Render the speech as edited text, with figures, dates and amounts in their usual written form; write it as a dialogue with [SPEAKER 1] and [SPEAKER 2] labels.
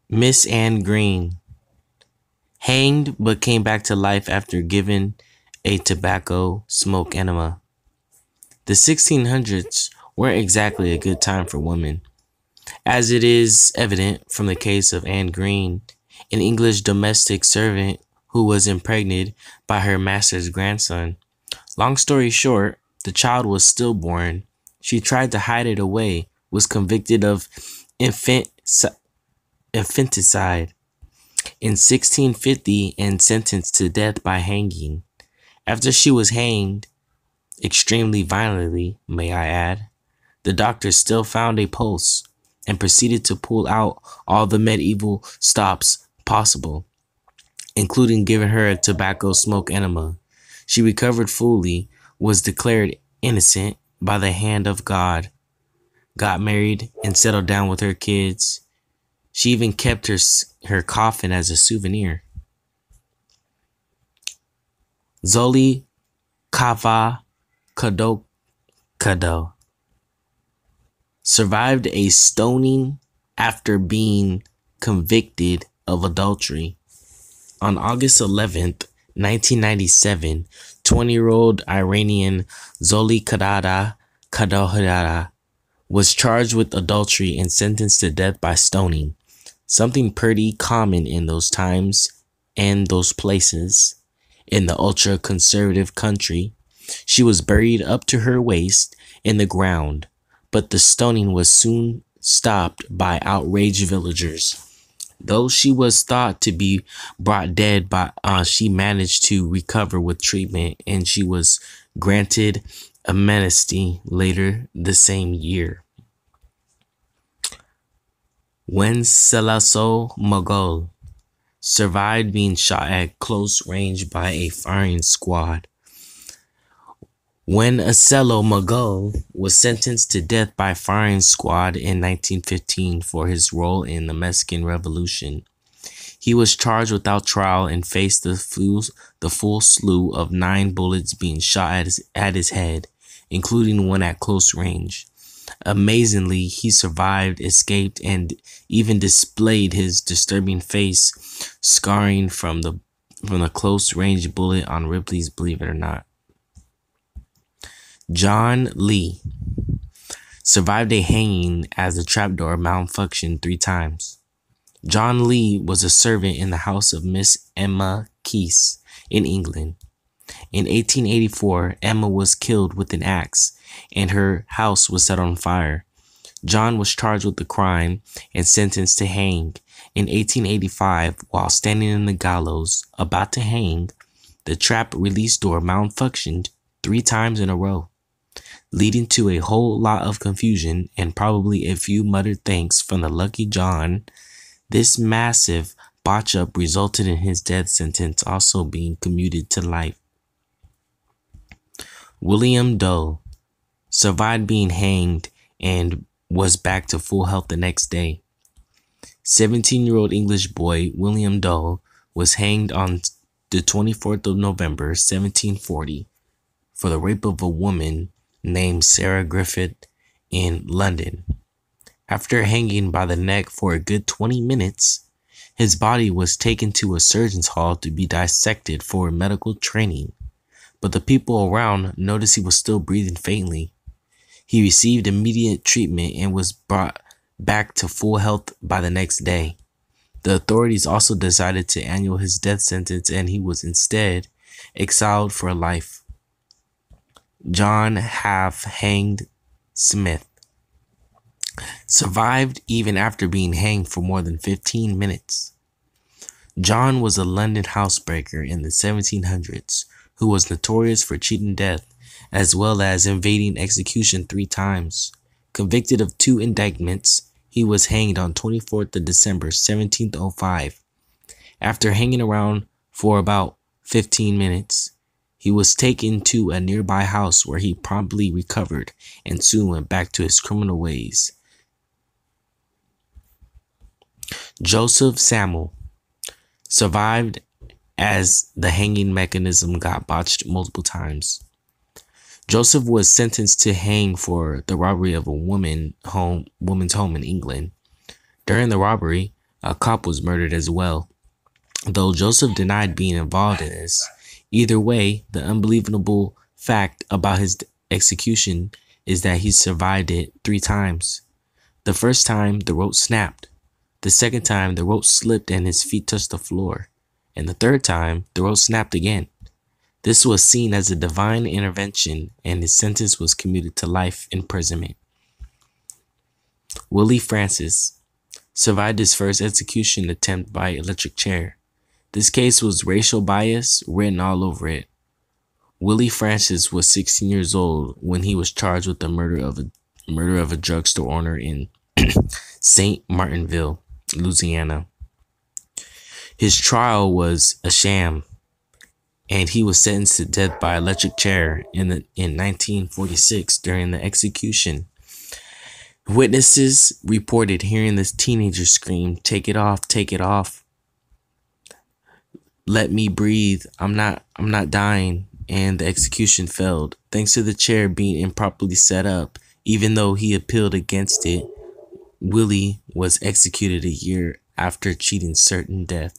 [SPEAKER 1] Miss Anne Green, hanged but came back to life after given a tobacco smoke enema. The 1600s weren't exactly a good time for women, as it is evident from the case of Anne Green, an English domestic servant who was impregnated by her master's grandson. Long story short, the child was stillborn. She tried to hide it away, was convicted of infanticide in 1650 and sentenced to death by hanging. After she was hanged, extremely violently, may I add, the doctors still found a pulse and proceeded to pull out all the medieval stops possible, including giving her a tobacco smoke enema. She recovered fully, was declared innocent by the hand of God, got married, and settled down with her kids. She even kept her coffin as a souvenir. Zolka Cadeau survived a stoning after being convicted of adultery. On August 11th, 1997, 20-year-old Iranian Zolka Cadeau was charged with adultery and sentenced to death by stoning, something pretty common in those times and those places. In the ultra-conservative country, she was buried up to her waist in the ground, but the stoning was soon stopped by outraged villagers. Though she was thought to be brought dead, she managed to recover with treatment, and she was granted amnesty later the same year. When Silas O Miguel survived being shot at close range by a firing squad. When Silas O Miguel was sentenced to death by firing squad in 1915 for his role in the Mexican Revolution, he was charged without trial and faced the full slew of 9 bullets being shot at his head, including one at close range. Amazingly, he survived, escaped, and even displayed his disturbing face scarring from the close-range bullet on Ripley's Believe It or Not. John Lee survived a hanging as the trapdoor malfunctioned 3 times. John Lee was a servant in the house of Miss Emma Keese in England. In 1884, Emma was killed with an axe, and her house was set on fire. John was charged with the crime and sentenced to hang. In 1885, while standing in the gallows, about to hang, the trap release door malfunctioned 3 times in a row, leading to a whole lot of confusion and probably a few muttered thanks from the lucky John. This massive botch-up resulted in his death sentence also being commuted to life. William Doe survived being hanged and was back to full health the next day. 17-year-old English boy William Doe was hanged on the 24th of November, 1740, for the rape of a woman named Sarah Griffith in London. After hanging by the neck for a good 20 minutes, his body was taken to a surgeon's hall to be dissected for medical training, but the people around noticed he was still breathing faintly. He received immediate treatment and was brought back to full health by the next day. The authorities also decided to annul his death sentence, and he was instead exiled for life. John Hanged Smith survived even after being hanged for more than 15 minutes. John was a London housebreaker in the 1700s who was notorious for cheating death, as well as evading execution 3 times. Convicted of 2 indictments, he was hanged on 24th of December, 1705. After hanging around for about 15 minutes, he was taken to a nearby house where he promptly recovered and soon went back to his criminal ways. Joseph Saml survived as the hanging mechanism got botched multiple times. Joseph was sentenced to hang for the robbery of a woman's home in England. During the robbery, a cop was murdered as well, though Joseph denied being involved in this. Either way, the unbelievable fact about his execution is that he survived it 3 times. The first time, the rope snapped. The second time, the rope slipped and his feet touched the floor. And the third time, the rope snapped again. This was seen as a divine intervention, and his sentence was commuted to life imprisonment. Willie Francis survived his first execution attempt by electric chair. This case was racial bias written all over it. Willie Francis was 16 years old when he was charged with the murder of a drugstore owner in St. Martinville, Louisiana. His trial was a sham, and he was sentenced to death by electric chair in 1946 during the execution. Witnesses reported hearing this teenager scream, "Take it off, take it off. Let me breathe. I'm not dying." And the execution failed. Thanks to the chair being improperly set up, even though he appealed against it, Willie was executed a year after cheating certain death.